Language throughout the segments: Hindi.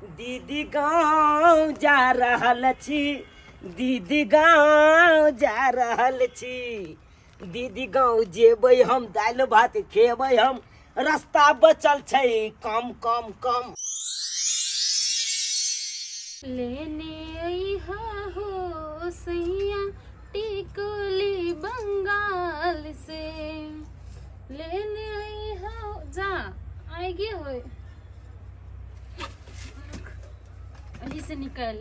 दीदी गाँव जा रहल छी, दीदी गाँव जा रहल छी। दीदी गाँव जेबै हम, दालि भात खेबै हम, रास्ता बचल छै कम कम कम। लेने अइहा हो सैया टिकुली बंगाल से, लेने अइहा जा आएगी हो अही से निकल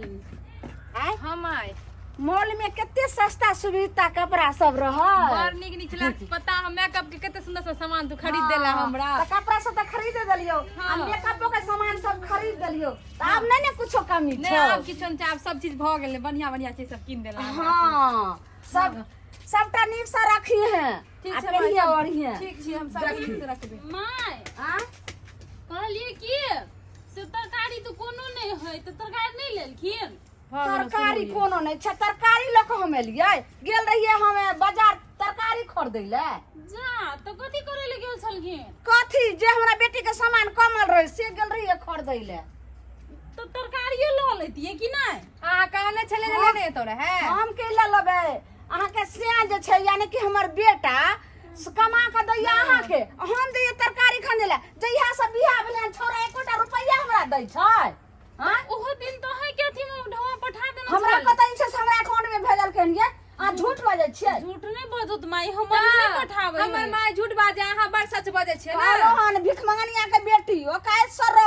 हम आए। मॉल में कितने सस्ता सुविधा कपड़ा सब रहल, बड़ नीक निकला पता हम मेकअप के कितने सुंदर सुंदर सामान तू खरीद देला हमरा। तो कपड़ा सब तो खरीद देलियो, हाँ। मेकअपो के सामान सब खरीद देलियो, तो अब नहीं कुछो कमी नहीं छै। अब किचन चाप सब चीज भ गेले, बढ़िया बढ़िया चीज सब किन देला हमरा। हाँ सब सबटा नीक से रखी है। ठीक आ छै पहिए भाई, ओढ़िए। ठीक छै हम सब नीक से रखबे। माय हां कहलिए कि से तरकारी तो कोनो नहीं है, तो तरकारी नहीं लेलखिन। तरकारी कोनो नहीं छै, तरकारी लक हम एलिए, गेल रहिए हम बाजार तरकारी खरीदै ले। जा तो कथि करे ले गेल छलखिन? कथी जे हमरा बेटी के सामान कमल रहे से गेल रहिए खरीदै ले। तो तरकारियो ल लेतिए कि नहीं? हां कहले छले जे लेने तो रहे, हम के ले लेबै। अहाँ के से जे छै यानी कि हमर बेटा कमा के दैया अहाँ के, हम दैया तरकारी खरीदै ले। जहिया से बियाह भेलै छोरा एकोटा रुपैया हमरा दै छै। हां ओहो दिन तो है के अथी में ढवा पठा देना हमरा पता नहीं छै, हमरा अकाउंट में भेजल केनिए। आ झूठ बाजै छियै? झूठ नहीं बजत माई, हम नहीं पठावे। हमर माई झूठ बाजे, अहाँ बड़ सच बाजै छियै ना। रोहन भिख मंगनिया के बेटी ओ काहे सर,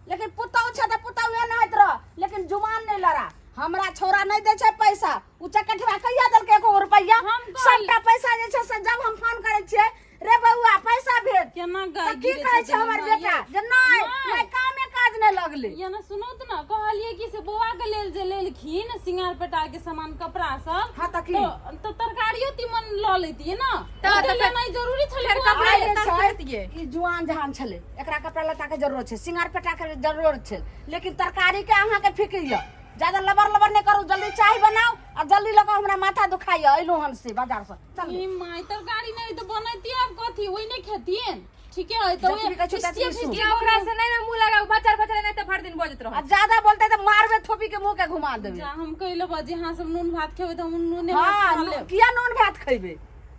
लेकिन पुतौ छै त पुतौ एहन होइत रह, लेकिन जुबान नहीं लड़ा। हमरा छोरा नहीं दे छै पैसा, उ चकठवा कहिया देलकै 1 रुपैया? सबटा पैसा जे छै से जब हम फोन करै छियै, रे बउआ पैसा भेज, केना त गाय की कहै छै हमर बेटा जे नहीं कामे काज नहीं लगले। ये ना सुनो त ना, कहलिए कि से बौआ के लेल जे लेलखिन सिंगार पेटार के सामान कपड़ा सब, हां त की तो तरकारियो तीमन ल लेतिए ना। त नहीं जरूरी छले कपड़ा कपड़ा ले छै। ई जुआन जहान छले, एकरा कपड़ा लत्ता के जरूरत छै, सिंगार पेटा के जरूरत छै, लेकिन तरकारी के अहाँ के फिक्र य। ज्यादा लबर लबर नहीं करू, जल्दी चाय बनाओ और जल्दी लगा, हमरा माथा दुखाइए अइलो हन से बाजार से। चल ई माई तरकारी नहीं तो बनैती अब कथी ओइ नहीं खेतियन। ठीक है तो जतबी कहै छै ततबी सुन। ओकरा से नहीं ना मुंह लगाओ, बचर बचर नहीं तो भर दिन बजत रहो। आ ज्यादा बोलते तो मारबे, थोपी के मुंह के घुमा देबे। जा हम कइले बजे हां सब नून भात खेबे त हम नून हां भात खा ले। किया नून भात खइबे?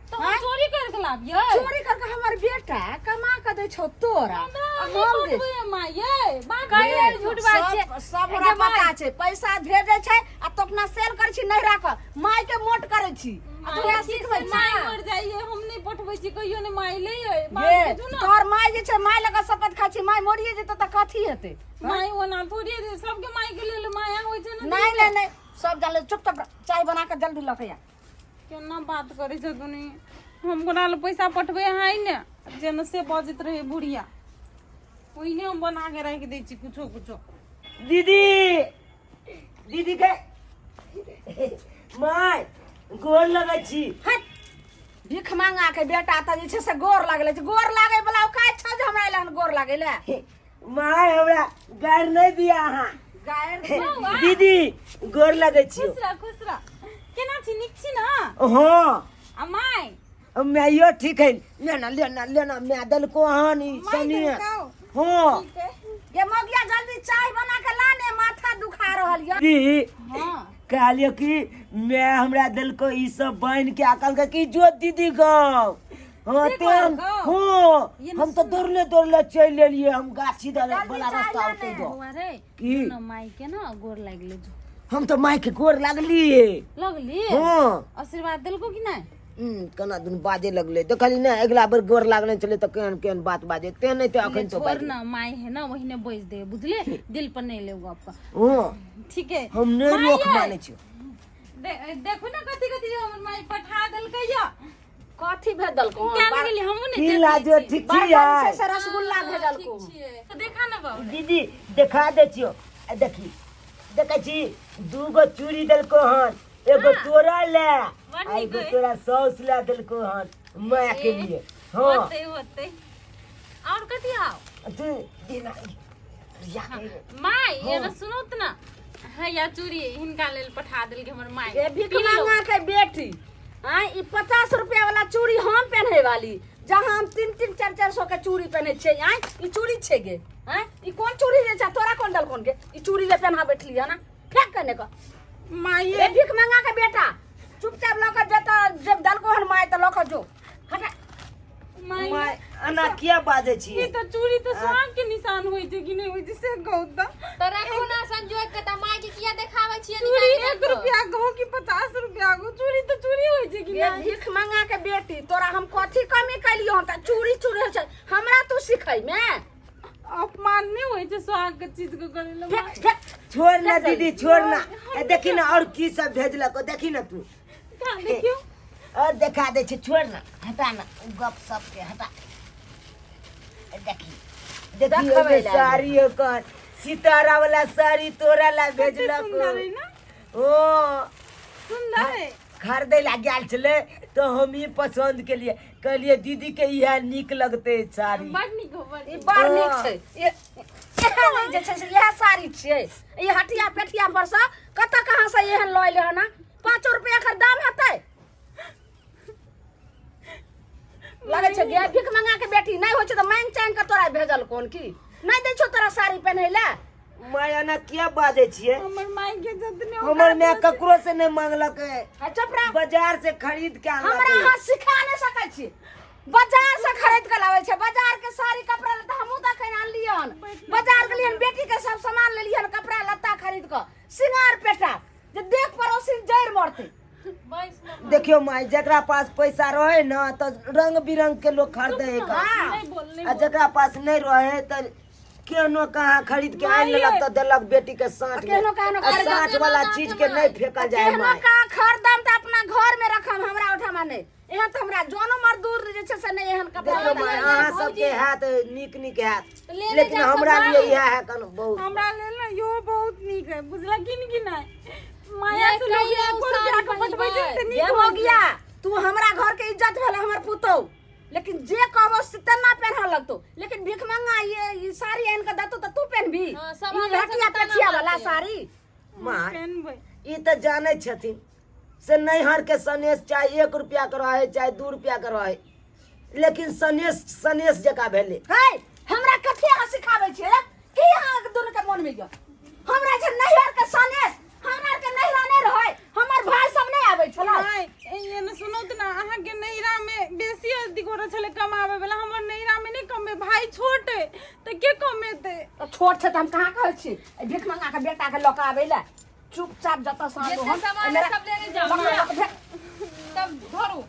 तो हम चोरी करके लाबिए। चोरी करके हमर बेटा कमा के दै छौ तोरा, हम हम दे दे माई ये बात कहे कइले झूठ बात छै। सब हमरा पता छै, पैसा भेजै छै आ तो अपना सेल करै छी, नहीं राख माय के मोट करै छी। आ तोरा सिखबै छी माई मर जाइए, हम नहीं पठबै छी कहियो ने माई ले ये बात बुझू ना। तोर माय जे छै, माय लगा शपथ खा छी, माय मरिए जेतौ त कथी हेतै? माई ओना थोड़ी दे सबके माई के लेल माया होय छै ना। नहीं सब जाले चुपचाप चाय बना के जल्दी ल के आ। केना बात करै छ तूनी? हम कोना ले पैसा पठबै हाय ने, जेन से बजत रहे बुढ़िया, ओइने हम बना के रख दै छी कुछो कुछो। दीदी दीदी के माय गोर लगै छी। हट भीख मांगा के बेटा त जे छै से गोर लागले छै, गोर लागे वाला ओ काहे छ जे हमरा एलन गोर लागे ले? माय हमरा गायर नहीं दिया अहाँ। गायर दीदी गोर लगै छी। खुश रह केना छी? निक छी ना? हां आ माई मैं यो ठीक है, लेना मैं दल को हानि सनी। हां ये मगिया जल्दी चाय बना के ला ने, माथा दुखा रहल य। दी हां कहलियो कि मैं हमरा दल को ई सब बन के अकल के कि जो दीदी गाँव। हाँ से तेन कहलकौ? हाँ हम तो दौड़ले चल लेलिए, हम गाछी वाला रास्ता उठे दो हुआ रे की ना माई के ना गोर लागले जो हम तो माई के गोर लागलिए। लगली हाँ आशीर्वाद देलको कि नहीं? कना दुन बाजे लगले, देखली ना अगला बार गोर लागले चले तो केन केन बात बाजे, ते नहीं तो अखन तो छोड़ ना, माई है ना वही ने बेच दे, बुझले? दिल पर नहीं लेगा आपका। हाँ ठीक है हम नहीं रोक माने छी। देखो ना कथी कथी हमर माई पठा देलकै या। कथी भेजल को? क्या गेली हम ने की लाजो ठीक छी यार। से रसगुल्ला भेजल को। तो देखा ना बाबू दीदी दिखा दे छियो, देखी देखै छी दूगो चूड़ी देलको हन, एगो तोरा ले आ एगो तोरा सौस ले देलको हन माय के लिए। हाँ होते होते और कथी आओ तू देना या माई ये ना सुनो त ना, है या चूड़ी हिनका लेल पठा देलकै हमर माई। ये भीख मांगा के बेटी हां ई 50 रुपया वाला चूड़ी हम पहने वाली, जहां हम 3-3 4-400 के चूड़ी पहने छै। आई ई चूड़ी छै गे, हैं ई कौन चूड़ी जे छ तोरा कौन दल कौन के ई चूड़ी ले पहना बैठली है ना फेंक करने का माई ए भीख मंगा के बेटा चुपचाप लकर जता जब दल को हन माय त लकर जो हटा माई माय अना किया बाजे ये छिए तो चूड़ी तो सुहाग के निशान होई छै कि नहीं होई छै से गौदा तो रखो ना संजोग के माई के किया देखावे छिए चूड़ी 1 रुपया गो कि 50 रुपया गो चूड़ी तो चूड़ी होई छै कि ये नहीं भीख मंगा के बेटी तोरा हम कथी कमी कैलियो त चूड़ी चूड़ी छ हमरा तू सिखै में अपमान नहीं होई छै सुहाग के चीज को करे ला फेंक फेंक छोड़ ना दीदी छोड़ ना ए देखी ना और की सब भेजलक देखी ना तू कहां देखियो और दिखा दे छै छोड़ ना हटा ना गप सप के हटा ए देखी देखी देखबै ओमे ला साड़ी ओकर सितारा वाला साड़ी तोरा ला कितनी भेजलक सुंदर है ना ओ सुंदर है खरीदे ला गेल छले तो हम ही पसंद के लिए कहलिए दीदी के यह निक लगते साड़ी बड़ निक हो बड़ ई बड़ नीक छै ये एहन जे छै से यह साड़ी छियै ई हटिया पेटिया पर से कत कहां से एहन लय ले ना 5 रुपया के दाम हेतै लगे छै गे भीख मंगा के बेटी नहीं होय छै त मांग चांग के तोरा भेजल कोन की नहीं दै छौ तोरा साड़ी पहनै ले माया ना क्या बाजे छिए हमर माई के जतने हमर मैं ककरो से नहीं मांगलक है हा चुप रह बाजार से खरीद के हमरा आनलक हाथ सिखा नहीं सकै छी बाजार से खरीद के लावे छै बाजार के साड़ी कपड़ा लत्ता हमहू त खैन आनलियन बाजार के लिए बेटी के सब सामान ले लियन कपड़ा लत्ता खरीद के सिंगार पेटा जे देख पड़ोसी जैर मरते देखियो माई जकरा पास पैसा रहे ना तो रंग बिरंग के लोग खरीदे है हाँ। नहीं बोल आ जकरा पास नहीं रहे तो केनो कहाँ खरीद के आन लेलक तो देलक बेटी के साँठ में केनो कहनो आ साँठ वाला चीज के नहीं फेंका जाए केहनो माई का खरदम त अपना घर में रखम हमरा ओठमा नहीं एहन त हमरा जोनो मजदूर जे छै से नहीं एहन कपड़ा देखियो माई लत्ता अहाँ सबके हाथ नीक नीक हाथ ले लेकिन जा हमरा सब लिए यह है कन बहुत हमरा लेल ना यो बहुत निक है बुझला कि नहीं माया ये से लोग कहिया एको रुपया के उसारी पटबै छै त ये निक हो हो गया तू हमरा घर के इज्जत भेले हमर पुतौ लेकिन जे कहबो से तना पहन लगतो लेकिन भीख मंगा ये साड़ी आन के दतो त तू पहनबी हाँ, सब ई हमरा हटिया से पछिया तना वाला लगतै। साड़ी माई पहनबै ई तो जाने छथिन से नैहर के सनेश चाहे 1 रुपया के रहे चाहे 2 रुपया के रहे लेकिन सनेश सनेश जका भेले है हमरा कथे आ सिखाबै छियै की अहाँ के दुनु के मन में गयो हमरा जे नैहर के सनेश हमरा के नैहरा नहीं रहे हमर भाई सब नहीं आबै छला नहीं ये न सुनो त ना अहाँ के नैरा में बेसी अधिक हो छले कमावे वाला हमर नैरा में नहीं कमे भाई छोट है त के कमेते तो छोट छै त हम कहाँ कहै छी ए भीख मंगा के बेटा के लक आबै ले चुपचाप जता साँझ जितने सामान है सब लेने जाओ सब धरू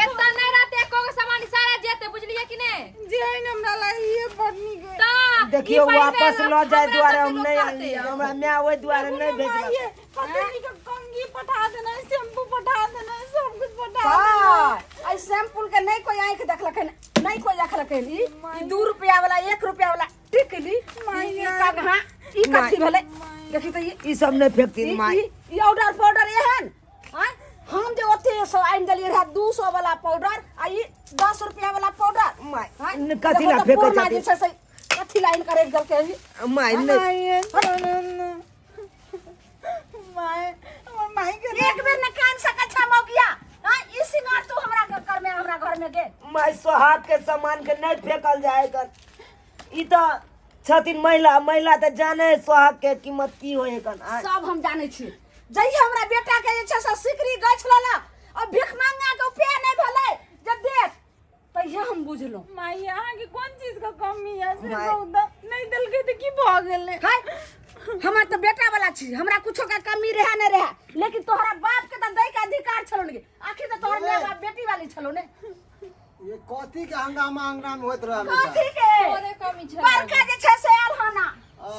एतना नहीं रहते एको के सामान सारा जेते बुझलिए कि नहीं जे है न हमरा लाई ये बड़ निक है ता देखियो ई पहिने वापस ना, ल जाए हमरा द्वारे सबके हम लोग नहीं कहते आनली हैं। हमरा मैं ओइ द्वारे नहीं ये भेजलक पतनी का कंगी पठा देना शैम्पू पठा देना सब कुछ पठा देना हां आई सैंपल के नहीं कोई आंख देखलक नहीं कोई देखलक ई 2 रुपया वाला 1 रुपया वाला टिकली ई का कहां ई कथी भेलै देखी त ई सब नहीं फेंकती माई ई ऑर्डर पाउडर एहन हां हम जे ओते सो आइन देलिए रहा 200 वाला पाउडर आ ई 10 रुपया वाला पाउडर माई कथी ला फेंकै जे छथिन छै से कथी लाइन करे गल के माई नहीं माई के एक बेर न कान सकै छ मौगिया हां ई सिंगार तू हमरा घर में गे माई सोहाग के सामान के नहीं फेंकल जाए कर ई तो छथिन महिला महिला तो जाने है सोहाग के कीमत की होए कर सब हम जाने छी जई हमरा बेटा के जे छै से सिकरी गछ लला और भीख मांगा के उपाय नहीं भले जब देख तहिया हम बुझलो माई अहाँ के कौन चीज का कमी है से माई। बहुत नहीं दल के त की भ गेले है हमरा तो बेटा वाला छी हमरा कुछो का कमी रहे न रहे लेकिन तोहरा बाप के त दै के अधिकार छलो ने आखिर तो तोहर माय बाप बेटी वाली छलो ने ये कथी के हंगामा अंगना में होत रहा हमेशा कथी के तोरे कमी छै बड़का जे छै से आयल हना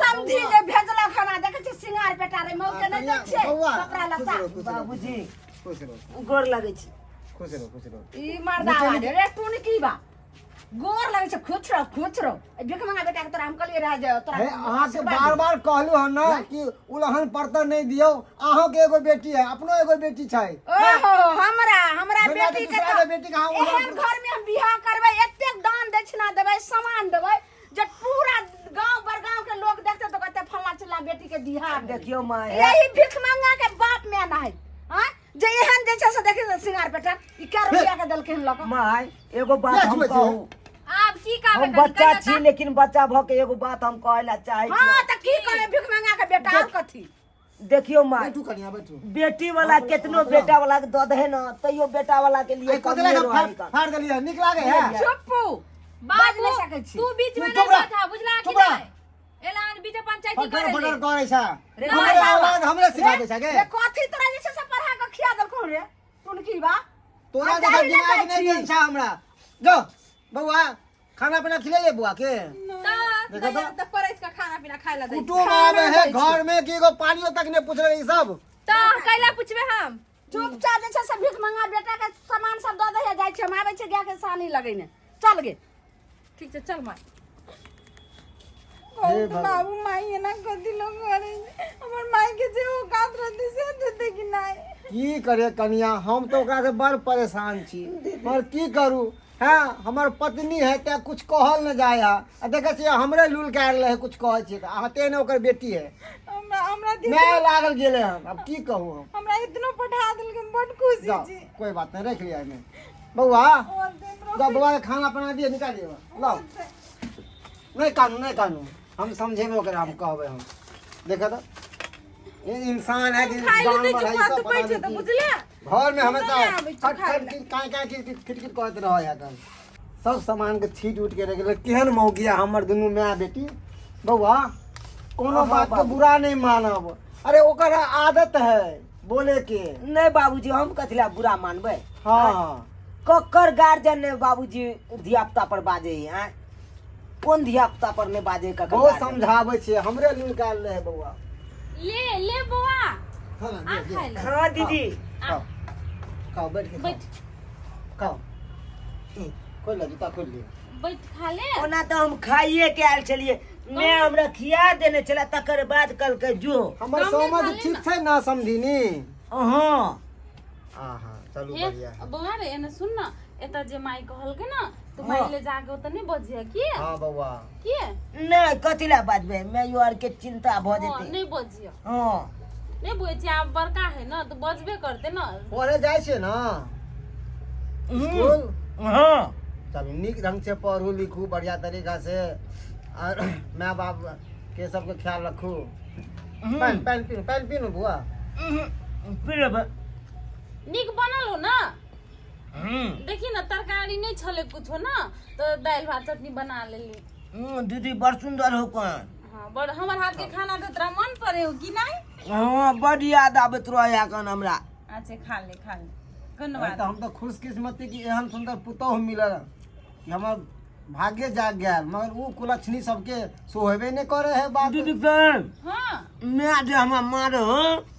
समधी जे भेजलक हना देखे छी सिंगार बेटा रे मौ के नहीं देख छै बौआ, कपड़ा लत्ता खुश रहो, बाबूजी खुश रहो गोर लगे छी खुश रहो खुश रहो ई मर्दा आवाज रे टून की बा गोर लगे छै खुच रहो भीख मंगा बेटा के तोरा हम कहलिए रह जाओ तोरा हे अहाँ के बार बार कहलू हन ना कि उलहन पड़ता नहीं दियो अहाँ के एगो बेटी है अपनो एगो बेटी छै ओहो हमरा हमरा बेटी तो के दूसरा के बेटी के हम एहन घर में हम बियाह करबै एतेक दान दक्षिणा देबै सामान देबै जे पूरा गांव बरगांव के लोग देखते तो कहते फल्ला चिल्ला बेटी के बियाह देखियो माई यही भीख मंगा के बाप में ना है हां जे एहन जे छै से देखि सिंगार बेटा ई क्या रुपया के दल के लक माई एगो बात हम कहूँ आब की कहबे हम बच्चा छी लेकिन बच्चा भ के एगो बात हम कहला चाहे हाँ त की करे भिख मांगा के बेटा और कथी देखियो माँ बैठू कनिया बैठू बेटी वाला कितनो बेटा वाला के दे है ना तैयो बेटा वाला के लिए कोतला का फाड़ देलिए निक लागे है चुप्पू बाज नहीं सकै छी तू बीच में तू नहीं चुप रह। बैठा बुझला कि चुप रह। नहीं एलान बीच पंचायती फटर करे फटर करे छा रे हमरे औलाद हमरे सिखा दे छके रे कथी तोरा जे से पढ़ा के खिया देलको रे तुन की बा तोरा जगह दिमाग नहीं देन छा हमरा जो बउआ खाना पीना खिले ले बुआ के देखो तो तो परस का खाना पीना खाए ला दे कुटुम आवे है घर में कि एगो पानियो तक नहीं पूछ रहे सब तो कैला पूछबे हम चुपचाप जे से भिख मांगा बेटा के सामान सब दे दे जाय छै हम आबै छै गाय के सानी लगैने चल गे ठीक छै चल माय हे भगवान। बाबू माई है ना कथी लोग करे हमर माई के जे वो कात रहती से देते कि नहीं की करे कनिया हम तो ओकरा से बड़ परेशान छी पर की करू हाँ हमर पत्नी है ते कुछ कहल न जाय है देखे छियै हमरे लूल के आयल है कुछ कहै छियै आते ने ओकर बेटी है हमरा मैं लागल गेले हम अब की कहू हम हमरा इतना पढ़ा दिल के बड़ खुशी जाओ छी कोई बात नहीं रख लिया मैं बउआ और दिन जाओ बउआ के खाना बना दिए निकाल दिए लाओ नहीं कानू हम समझेबे ओकरा हम कहबे हम देखा तो ये इंसान है कि जानवर है ई सब बना बैठे तो देती। बुझले घर में हमेशा नहीं आबै छै खट खट काय खिटखिट कहत रह है सब सामान के छीट उठ के रख गेल केहन मौगिया हमर दुनू माय बेटी बउआ कोनो बात के बुरा नहीं मानब अरे ओकर आदत है बोले के नहीं बाबूजी हम कथिला बुरा मानबे हाँ ककर गार्जियन ने बाबूजी धिया पुता पर बाजे हैं कौन धिया पुता पर नहीं बाजे ककर बहुत गार्जियन? समझावे छे हमरे निकाल रहे बउआ ले बुआ हाँ आ दे, खाए दे। ला हाँ दीदी खाओ खाओ बैठ के बैठ खाओ खोल ले जूता खोल लिए बैठ खा ले ओना तो हम खाइए के आयल छलिए मैं हमरा खिया देने चला तकर बाद कल के जो हमर कम में खा समझ ले ठीक ना। छै ना समझिनी हाँ हाँ चलू हे बढ़िया है बुआ रे एने सुन ना एता जे माई कहल के ना तो हाँ। माई ले जाके ओत नहीं बजिया की हाँ बउआ की नहीं कथिला बाजबे मैं यो आर के चिंता भ हाँ, जेती नहीं बजिया हाँ नहीं बुझे छी आप बड़का है ना तो बजबे करते ना पढ़े जाय छे ना स्कूल हाँ चलू नीक ढंग से पढ़ू लिखू बढ़िया तरीका से और माँ बाप के सबके ख्याल रखू पानी पीनू बुआ फिर निक बनल हो ना देखी ना तरकारी नहीं छले कुछो ना तो दाल भात चटनी बना लेली दीदी बड़ सुंदर हो कौन हाँ बड़ हमर हाथ के खाना तो तोरा मन पड़े हो कि नहीं हाँ बड़ याद आबत रहे कन हमरा अच्छा खा ले अरे धन्यवाद तो हम तो खुशकिस्मती की एहन सुंदर पुतोह मिलल कि हमर भाग्य जाग गया मगर वो कुलक्षणी सबके सोहेबे नहीं करे है बात दीदी कन हाँ मैं जे हमरा मारो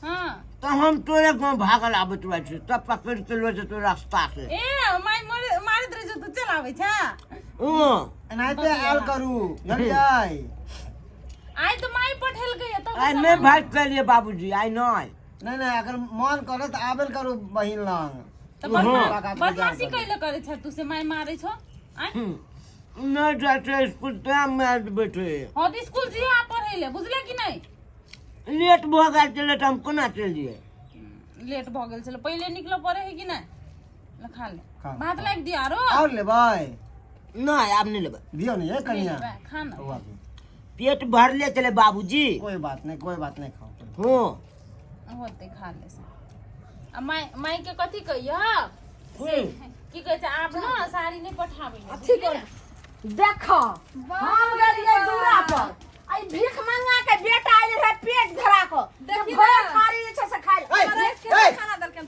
हाँ तो हम तोरे को भागल आबत रहे छी तब पकड़ के लो जे तो रास्ता से ए माई मारत रहे जो तू चलावे छा एनाहिते आयल करू बुझलियै आई तो माई पठेल गई तो आई नहीं भाग के लिए बाबूजी आई नहीं नहीं अगर मन करे तो आबेल करू बहिन लंग तो मुलाकात में बदमाशी जायल करू। कैले करे छ तू से माई मारे छो आई नहीं जाते स्कूल टाइम में बैठे हाँ तो स्कूल जी आप पढ़ेले बुझले कि नहीं लेट भ गेल चले तो हम कोना चल दिए लेट भ गेल छले पहिले निकल पड़े है कि नहीं ले खा ले खा। भात लाग दिया आरो और लेबै नहीं आप नहीं लेबे दियो नहीं है कनिया खाना बउआ के। पेट भर ले चले बाबूजी कोई बात नहीं खाओ हाँ होते खा ले से आ माई के कथी कहिया से की कहै छै आप ना साड़ी नहीं पठाबे ठीक है देखो हम गेलिए दूरा पर आई भीख मांगा के बेटा आइल रहे पेट धरा को देखी घर ना। खारी जे छै से खाइ ए, ए, खाना दल के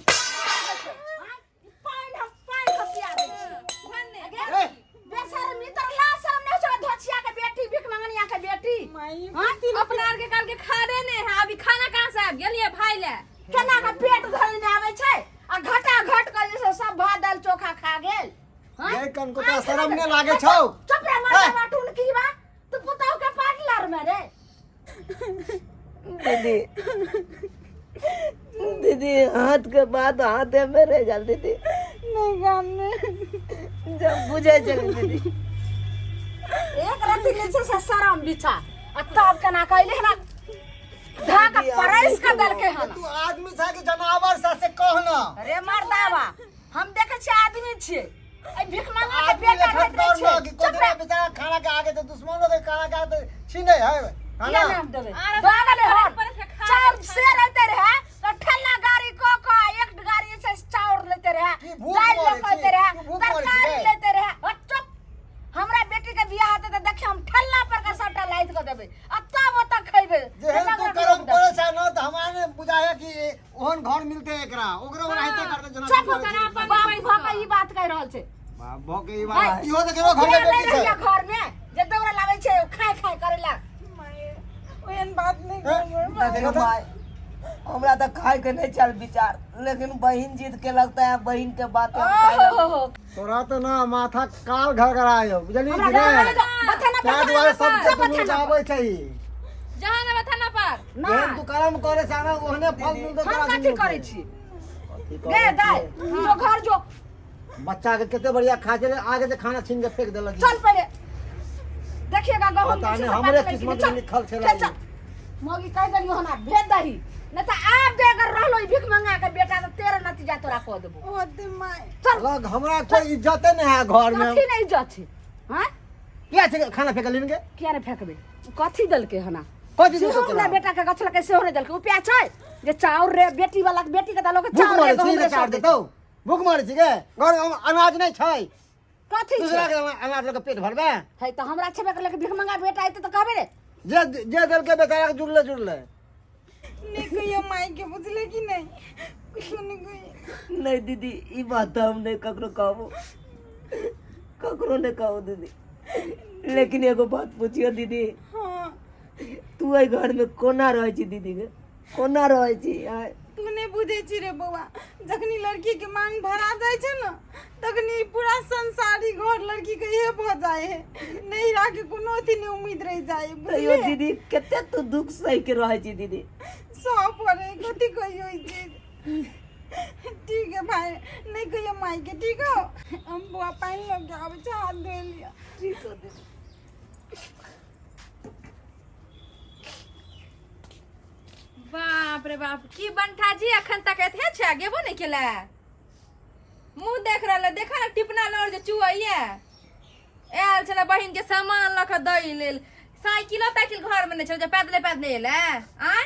पाइन हम पाइन खसिया दे ए, बेशर्मी तर ला शर्म नहीं छै धोछिया के बेटी भीख मांगनिया के बेटी माई हां अपना आर के काल के खाड़े ने है अभी खाना कहां से आब गेलिए भाई ले केना के पेट धरे ने आवे छै आ घटा घट के जे छै सब भात दाल चोखा खा गेल हां ये कन को तो शर्म नहीं लागे छौ चुप रे मार बाटून की बा तू पुताऊ के पाटलर में रे दीदी दीदी हाथ के बाद हाथे में रह जाल दीदी नहीं काम में जब बुझे चल दीदी एक रत्ती ले से शरम बिछा आ तब केना कहले ना धाका परैस का दल के हन तू आदमी छा कि जनावर सा से कहना अरे मर्दावा हम देखे छी आदमी छिए ए भीख मांगा के बेटा रहत रहे कि छे कोतरा बेचारा खाना के आगे तो दुश्मनों के खाना के आगे छीने है क्या नाम देबे बागले हर चाउर से रहते रहे तो ठल्ला गाड़ी को एक गाड़ी से चाउर लेते रहे दाल लेते रहे तरकारी लेते रहे और चुप हमरा बेटी के बियाह होते तो देखे हम ठल्ला पर का सबटा लाइट कर देबे आ तब ओता खइबे जे तू करम करे छ न त हमारे बुझाया कि ओहन घर मिलते एकरा ओकरा रहते करते जना चुप करा बाप ई बात कह रहल छे बाप के ई बात इहो देखो घर में बेटी छै घर में जे दौरा लावे छे खाय करेला ओहन बात नहीं कर देखो भाई हमरा तो खाए के नहीं चल विचार, लेकिन बहन जिद के लगता है बहन के बात तोरा तो ना माथा काल घरघरायो बुझली कि नहीं क्या दुआरे सब के तुम जावे छै जहां ना बता ना पार जेहन तू कर्म करे जाना ओहने फल मिलते तोरा हम कथि करै छी गे दाई जो घर जो बच्चा के कितने बढ़िया खा चले आगे से खाना छीन के फेंक देलक चल पहले देखिएगा गहम पता नहीं हमरे किस्मत में लिखल छला मोगी कह देलियो हना भेज दही न त आप दे अगर रहलो भीख मंगा के बेटा तो तेरा नतीजा तोरा को देबो ओते माय चल लग हमरा कोई इज्जत नहीं है घर में कथि नहीं इज्जत छै हां क्या छै खाना फेंक लिन के किया रे फेंकबे कथि दलके हना कथि सेहो हमरा बेटा के गछला के सेहो नहीं दलके उपाय छै जे चाउर रे बेटी वाला के बेटी के दलो के चाउर रे गहूम रे चाउर देतौ भूख मारे छी के घर में अनाज नहीं छै कथि दूसरा के अनाज के पेट भरबे है तो हमरा छेबे के लेके भीख मंगा बेटा आइते तो कहबे रे जे दल के बेचारा के जुड़ले नहीं कहियो माई के बुझले कि नहीं कुछ नहीं कहियो नहीं दीदी ई बात हम नहीं ककरो कहबो, ककरो नहीं कहो दीदी। लेकिन एगो बात पूछियो दीदी, हां तू ए घर में कोना रहे छी दीदी के कोना रहे छी तू नहीं बुझे छी रे बउआ, जखनी लड़की के मांग भरा जाय छै ना तखनी पूरा संसारी घर लड़की के ये भ जाय है, नहीं राखे कोनो अथी नहीं उम्मीद रह जाय तैयो बुझले दीदी कते तू दुख सह के रहे छी दीदी। सब परे कथी कहियो ई चीज ठीक है भाई नहीं कहियो माई के ठीक हो हम बुआ पानी लग गया अब हाथ धो लिया ठीक है दीदी। बाप रे बाप की बंठा जी अखन तक एथे छै गेबो नहीं केला मुंह देख रहले देखा ना टिपना लड़ जे चुआइए आयल छला बहिन के सामान लख दई लेल साइकिल घर में नहीं छल जे पैदले एले आय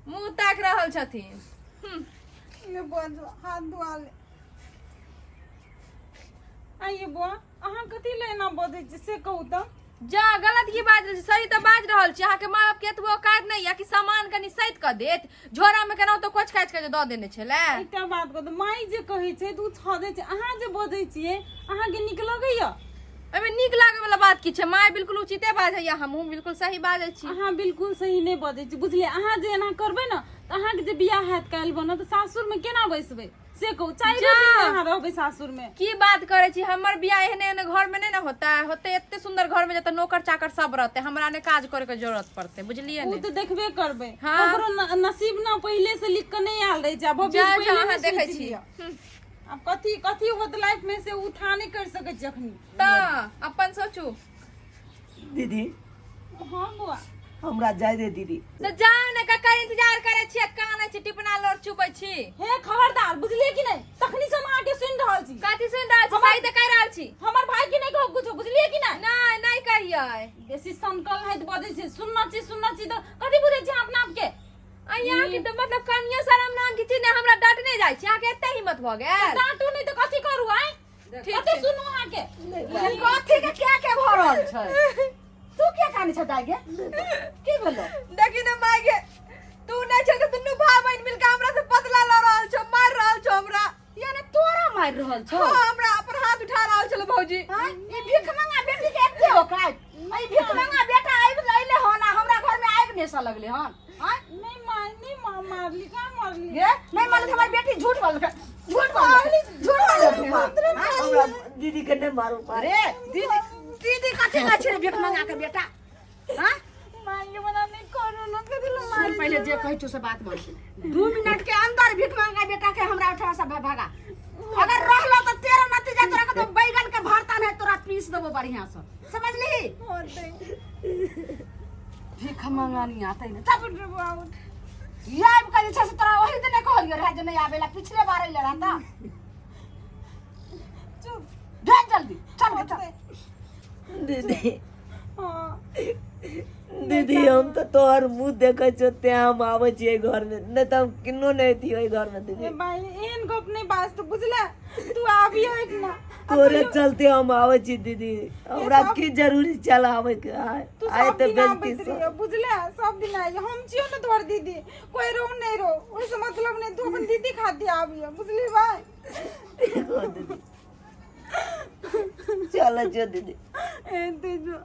मुंह ताक रहल छथिन ये बुआ हाथ धोआ ले आइए बुआ अहाँ कथी लेना बजे छी से कहू त जा गलत की बात छै सही तो बाज रहल छी अहाँ के मां बाप के एतबो औकात नहीं या कि सामान कनी सैत क देत झोरा में केना तो कोच काच के द देने छले एकटा बात कहू माई जे कहै छै तू छ दे छै अहाँ जे बजै छियै अहाँ के नीक लगैया एमे नीक लागे वाला बात की छै माय बिल्कुल उचिते बाजैया हमहू बिल्कुल सही बाजै छी अहाँ बिल्कुल सही नहीं बजै छी बुझलिए अहाँ जे एना करबै ना त अहाँ के जे बियाह हैत काल्हि बन त सासुर में केना बैसबै से कहू चाहे दिन अहाँ रहबै सासुर में की बात करे छी हमर बियाह एहने घर में नहीं ना होता होते एते सुंदर घर में जत नौकर चाकर सब रहते हमरा ने काज करे के जरूरत पड़ते बुझलिए उ ने त देखबे करबै हाँ। ओकरो नसीब ना पहिले से लिख के नहीं आल रहे छै भविष्य जा पहिले अहाँ नहीं देखै सोचि छी लिअ। अब कथी होत लाइफ में से उठा नहीं कर सकै छी अखनी त अपन सोचू दीदी हां बुआ हमरा जाय दे दीदी। त जाओ ने ककर इंतजार करे छी काने छी टिपना लड़ चुबै छी हे खबरदार बुझलिए कि नहीं तखनी से हम आके सुन रहल छी काती सुन रहल छी सही त कह रहल छी हमर भाई के नहीं कहू कुछ बुझलिए कि नहीं नहीं नहीं कहिए बेसी संकल है त बजै छै सुनना छी त कथी बुझै छी अपना आप के अइया की तो मतलब कनिया शरम नाम की चीज ने हमरा डांटने जाय छी आके एते हिम्मत भ गेल डांटू नहीं त कथी करू आय ठीक कथी छै सुनू अहाँ के कथि के क्या भ रहल छै तू क्या काने छ दाई गे की भेलो देखी न माय गे तू नहीं छ त दुनु भाई बहन मिलके हमरा से बदला ल रहल छो मार रहल छो हमरा यानी तोरा मार रहल छ हमरा अपन हाथ उठा रहल छलो भौजी ई भीख मंगा बेटी के एते औकात ई भीख मंगा बेटा आइब लइले हो ना हमरा घर में आइब नेसा लगले हन हां नहीं मारली का मारली गे नहीं मालूम हमारी बेटी झूठ बोल हमरा दीदी के नहीं मारो अरे दीदी कथि का छै भीख मंगा के बेटा हां मांगे बना नहीं करू न कथी ल सुन पहले जे कहै छु से बात मान 2 मिनट के अंदर भीख मंगा बेटा के हमरा उठा से भागा अगर रहलो तो तेरा नतीजा तोरा के तो बैगन के भरता नहीं तोरा पीस देबो बढ़िया से समझली होते भीख मंगा नहीं आते न तब बुआ याब का छै से तोरा वही दिन कहलियो रहे जे नहीं आवेला पिछले बार अइले रहता होते दीदी हाँ दीदी हम तो तोहर मुंह देखे छो ते हम आवे छिए घर में नहीं तो हम किन्नो नहीं थी ओई घर में ए दीदी भाई एहन गप नहीं बास तो बुझला तू आबियो एक ना तोरे चलते हम आवे छी दीदी हमरा सब- की जरूरी चला आवे के तू आए सब तो दिन बेइज्जती आबैत रहियो बुझला सब दिन आई हम छियो ना तोहर दीदी कोई रो नहीं रो ओइसे मतलब नहीं तू अपन दीदी खाती आबियो बुझली भाई दीदी चलो जो दीदी ए तेजो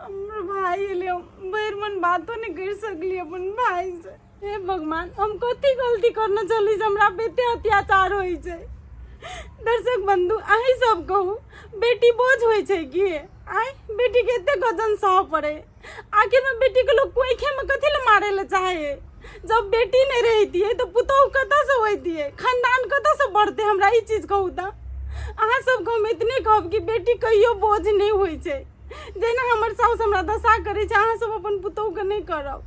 हमर भाई ले बैरमन बातो नहीं कर सकली अपन भाई से हे भगवान हम कथी गलती करना चली से हमरा बेटे अत्याचार होई छै दर्शक बंधु अही सब कहू बेटी बोझ होई छै कि आई बेटी के एते गजन सह पड़े आखिर में बेटी के लोग कोइखे में कथी ले मारे ले चाहे जब बेटी नहीं रहती है तो पुतोह कतऽ से होती है खानदान कतऽ से बढ़ते हमरा ई चीज कहू तऽ अहाँ सबके हम इतने कहब कि बेटी कहियो बोझ नहीं होइ छै जेना हमर साउस हमरा दशा करै छै अहाँ सब अपन पुतोह के नहीं करब